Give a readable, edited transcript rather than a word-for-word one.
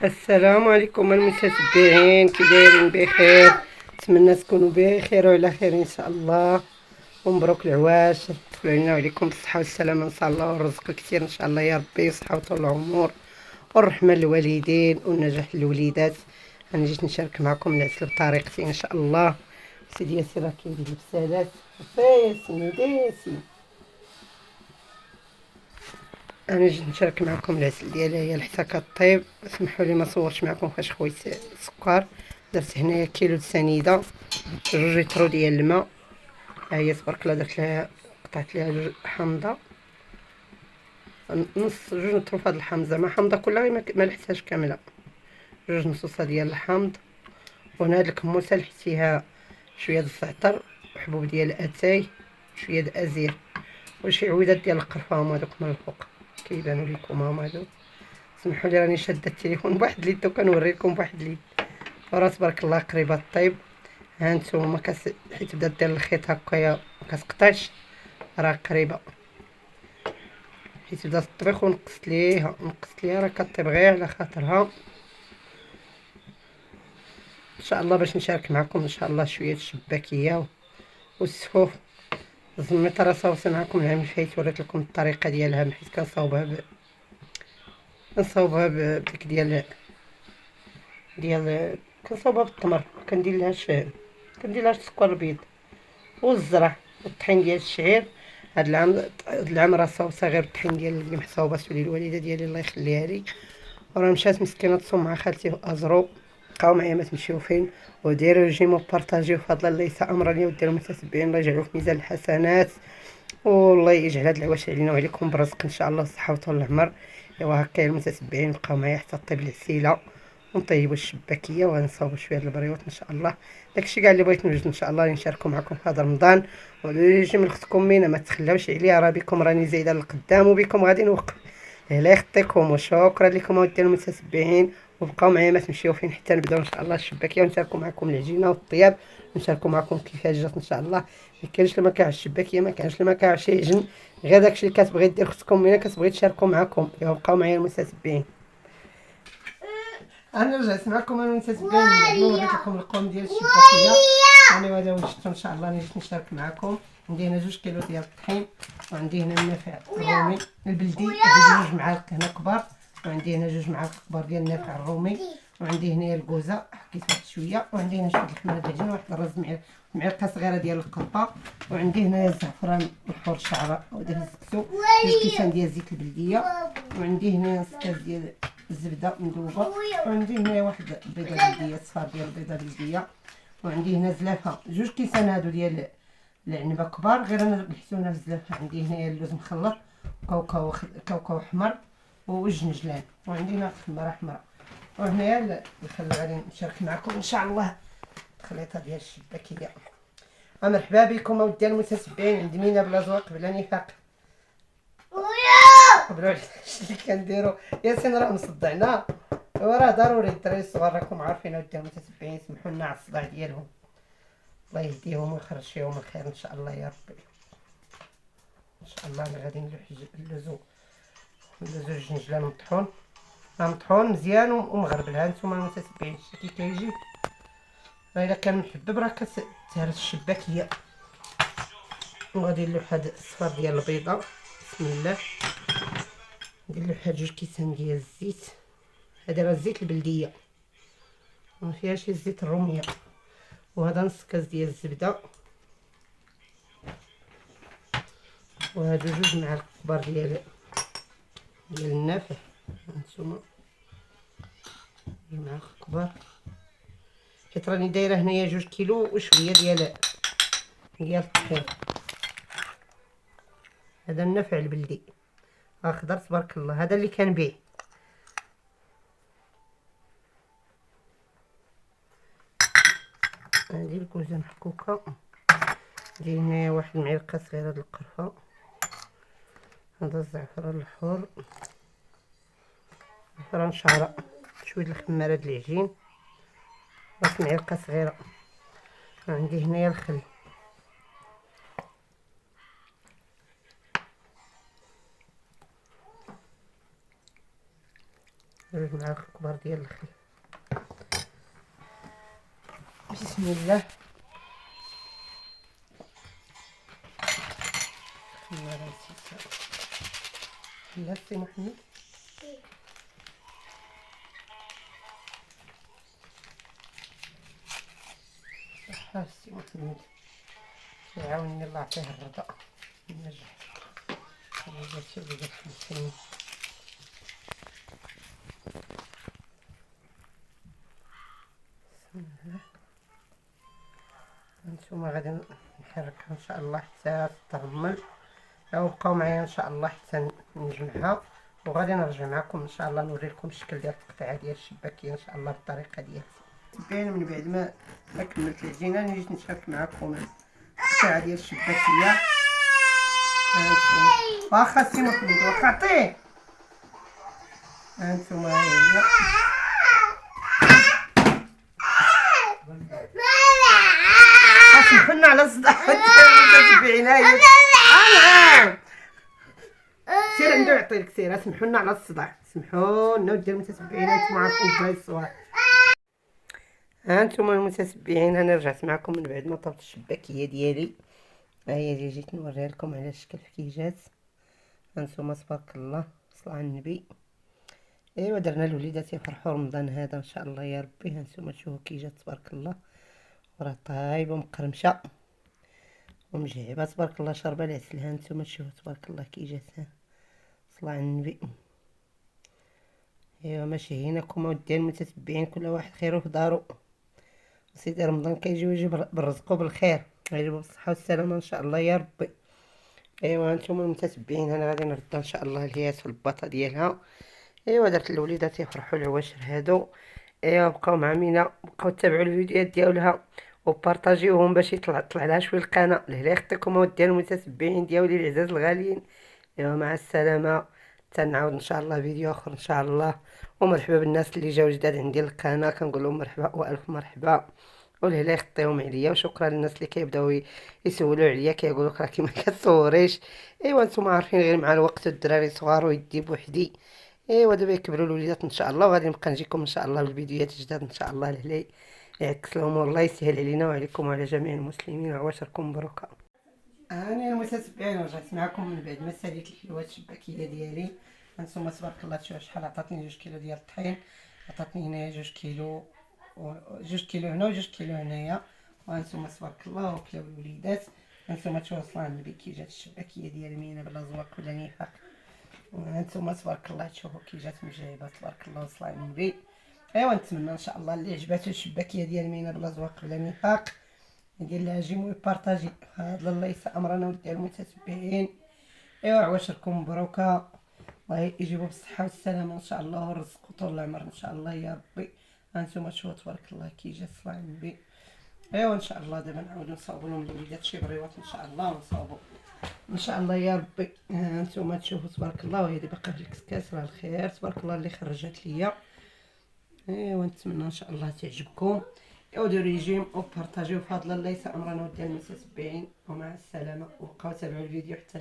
السلام عليكم المتتبعين، كي دايرين؟ بخير، نتمنى تكونوا بخير وعلى خير ان شاء الله. ومبروك العواش، تدخلوا علينا وعليكم بالصحه والسلامه ان شاء الله، والرزق كثير ان شاء الله يا ربي، والصحه وطول العمر والرحمه للوالدين والنجاح للوليدات. انا جيت نشارك معكم العسل بطريقتي ان شاء الله. سيدي ياسين راه كيدير البسالات، ياسين ديسي. انا جيت نشارك معكم العسل ديالها هي حتى كطيب. سمحوا لي ما صورتش معكم فاش خويت السكر. درت هنايا كيلو سنيده، 2 لتر ديال الماء. ها هي تبارك الله، درت لها، قطعت لها حامضه، نص 2 لتر فهاد الحامض، زعما حامضه كلها ما لحتهاش كامله، 2 نصوصه ديال الحامض. وهنا هاد الكموسه لحتيها شويه د الزعتر وحبوب ديال اتاي، شويه د ازير، وشي عويدات ديال القرفه، هما دوك من الفوق كيبانوا لكم، هما هادو. سمحوا لي راني شاده التليفون بواحد اليد وكنوريكم بواحد اليد، وراه تبارك الله قريبه الطيب. ها نتوما حيت بدا دير الخيط هكايا ما كتقطعش، راه قريبه حيت بدا الطبيخ. ونقصت ليها راه كطيب غير على خاطرها ان شاء الله، باش نشارك معكم ان شاء الله شويه الشباكيه والسفوف. الزميطه راه صوبت معكم العام اللي فايت، وريت لكم الطريقه ديالها، حيت كنصاوبها بديك ديال كنصاوبها بالتمر، كندير لهاش السكر البيض والزرع والطحين ديال الشعير. هاد العام راه صاوبتها غير الطحين ديال القمح، صاوباتو لي الوالده ديالي الله يخليها لي. وراه مشات مسكينه تصوم مع خالتي في ازرو، بقاو معايا ما تمشيو فين، وديروا ريجيم وبارطاجيو فضلا ليس امرا، وديروا متتبعين الله يجعلوا في ميزان الحسنات، والله يجعل هاد العواش علينا وعليكم برزق ان شاء الله، الصحه وطول العمر. ايوا هكا المتتبعين بقاو معايا حتى طيب العسيله ونطيبوا الشباكيه، وغنصاوبوا شويه د البريوط ان شاء الله. داكشي كاع اللي بغيت نوجد ان شاء الله نشاركو معكم في هذا رمضان. وليجي من اختكم مينا، ما تخلاوش عليا، راه بكم راني زايده للقدام وبكم غادي نوقف. الله يخطيكم، وشكرا لكم اودي المتتبعين، وبقاو معايا ما تمشيو فين حتى نبداو ان شاء الله الشباكيه، ونشاركوا معكم العجينه والطياب، نشاركوا معكم كيفاش جات ان شاء الله. ما كاينش اللي ما كيعرفش الشباكيه، ما كاينش اللي ما كيعرفش يعجن، غير داكشي اللي كتبغي دير اختكم مينا كتبغي تشاركوا معكم. ايوا بقاو معايا المتتبعين. انا رجعت معكم المتتبعين بعد ما وريت لكم القوام ديال الشباكيه. انا هذا وجدته ان شاء الله نجي نشارك معكم. عندي هنا 2 كيلو ديال الطحين، وعندي هنا النافع الرومي البلدي، عندي 2 معالق هنا كبار، وعندي هنا 2 معالق كبار ديال النافع الرومي، وعندي هنا الكوزه حكيت واحد شويه، وعندي هنا شويه الحميره العجينه، واحد الرز معلقه صغيره ديال القرفه، وعندي هنا الزعفران الحور الشعره وداك الزكسو، 2 كيسان ديال الزيت البلديه، وعندي هنا نص كاس ديال الزبده مذوبه، وعندي هنا واحد البيضه بلديه، صفار ديال البيضه بلديه، وعندي هنا زلافه 2 كيسان هادو ديال العنبه كبار، غير انا بحثونا بزاف. عندي هنايا اللوز مخلط، كاوكاو احمر وجنجلان، وعندي هنا خماره حمراء. وهنايا الخل غادي نشارك معكم ان شاء الله الخليطه ديال الشباكيه. مرحبا بكم اودي المتتبعين عند مينا بلا زواق بلا نفاق. قبلوا على الشيء اللي كنديرو، ياسين راه مصدعنا، وراه ضروري الدراري الصغار راكم عارفين اودي المتتبعين، سمحوا لنا على الصداع ديالهم، الله يهديهم ويخرج فيهم الخير ان شاء الله يا ربي. ان شاء الله انا غادي نلوح اللوزو الجنجلان مطحون، مطحون مزيان ومغربل. ها نتوما المتتبعين شتي كي كيجي، راه الا كان محبب راه كتهرس الشباكيه. وغادي نلوح هاد الصفار ديال البيضه، بسم الله. ندير له واحد 2 كيسان ديال الزيت، هذا راه الزيت البلديه ما فيهاش الزيت الروميه، وهذا نص كاس ديال الزبده، وهادو 2 معالق كبار ديال النافع. هانتوما 2 معالق كبار، حيت راني دايره هنايا 2 كيلو وشويه ديال الطحين. هذا النافع البلدي اخضر تبارك الله، هذا اللي كنبيع. هذه الكوزه محكوكه، ندير هنايا واحد المعلقه صغيره د القرفه، هذا الزعفران الحور، زعفران شعره، شويه الخماره د العجين، واحد معلقه صغيره. عندي هنايا الخل، جوج معالق كبار ديال الخل. بسم الله. لا سي محمد صحة سي محمد يعاونني الله يعطيه الرضا والنجاح. هذا الشيء اللي درت مسكين. بسم الله. هانتوما غادي نحركها ان شاء الله حتى ترمل، او بقاو معايا ان شاء الله حتى نجمعها، وغادي نرجع معكم ان شاء الله نوريكم الشكل ديال التقطيعه ديال الشباكيه ان شاء الله بالطريقه ديالها. تبين من بعد ما كملت العجينه نجي نشارك معكم التقطيعه ديال الشباكيه. هانتوما واخا سي محمد واخا عطيه. هانتوما هي سمحونا على الصداع تبعينا هي. سير عنده يعطيك سير. سمحونا على الصداع، سمحونا ودير المتتبعين انتم عارفين بلاي الصوالح. هانتوما المتتبعين انا رجعت معكم من بعد ما طبت الشباكيه ديالي. ها هي جيت نوريها لكم على الشكل كي جات. هانتوما تبارك الله صلاه على النبي. ايوا درنا الوليدات يفرحوا رمضان هذا ان شاء الله يا ربي. هانتوما تشوفوا كي جات تبارك الله، وراه طايبه ومقرمشه ومجعبه تبارك الله شاربه العسل. هانتوما تشوفوا تبارك الله كي جات. صلاه على النبي. ايوا ماشي هيناكم اودي المتتبعين كل واحد خيره في دارو. سيدي رمضان كيجي ويجي بالرزق وبالخير، غيجيبو بالصحه والسلامه ان شاء الله يا ربي. ايوا هانتوما المتتبعين انا غادي نرد ان شاء الله الهياس في الباطه ديالها. ايوا درت الوليدات يفرحوا العواشر هادو. ايوا بقاو مع مينا، بقاو تابعوا الفيديوهات ديالها وبارطاجيوهم باش يطلع لها شويه القناه. لهلا يخطيكم اودي المتتبعين ديالي العزاز الغاليين. ايوا مع السلامه، تنعاود ان شاء الله فيديو اخر ان شاء الله. ومرحبا بالناس اللي جاو جداد عندي القناه، كنقول لهم مرحبا والف مرحبا ولهلا يخطيهم عليا. وشكرا للناس اللي كيبداو يسولوا عليا كيقولوا لك راكي ما كتصوريش. ايوا نتوما عارفين غير مع الوقت والدراري صغار ويدي بوحدي. ايوا دابا يكبروا الوليدات ان شاء الله، وغادي نبقى نجيكم ان شاء الله بالفيديوهات جداد ان شاء الله. لهلا يعكس لهم والله يسهل علينا وعليكم وعلى جميع المسلمين وعواشركم مبروكه. انا المتتبعين رجعت معكم من بعد ما ساليت الحلوات الشباكيه ديالي. هانتوما تبارك الله تشوفوا شحال عطاتني 2 كيلو ديال الطحين. عطاتني هنايا 2 كيلو، 2 كيلو هنا و2 كيلو هنايا. وهانتوما تبارك الله وكلاو الوليدات. هانتوما تشوفوا صلاه النبي كي جات الشباكيه ديال مينا بلا زواق ولا نفاق. وهانتوما تبارك الله تشوفوا كي جات مجايبه تبارك الله وصلاه النبي. ايوا نتمنى ان شاء الله اللي عجباتو الشباكيه ديال مينا بلا زواق ولا نفاق يدير لها جيم ويبارطاجي. هذا الله يسع امرنا ودي المتتبعين. ايوا عواشركم مبروكه، الله يجيبوا بالصحه والسلامه ان شاء الله، والرزق وطول العمر ان شاء الله يا ربي. هانتوما تشوفوا تبارك الله كي جات صلاه النبي. ايوا ان شاء الله دابا نعاودو نصاوبوا لهم الوليدات شي بريوات ان شاء الله، ونصاوبوا ان شاء الله يا ربي. هانتوما تشوفوا تبارك الله، وهذه باقا في الكسكاس راه الخير تبارك الله اللي خرجت ليا. ايوا نتمنى ان شاء الله تعجبكم. وديروا ريجيم وبارطاجيو، بفضل الله يسع امرنا ودي المتتبعين. ومع السلامه، وبقاو تابعوا الفيديو حتى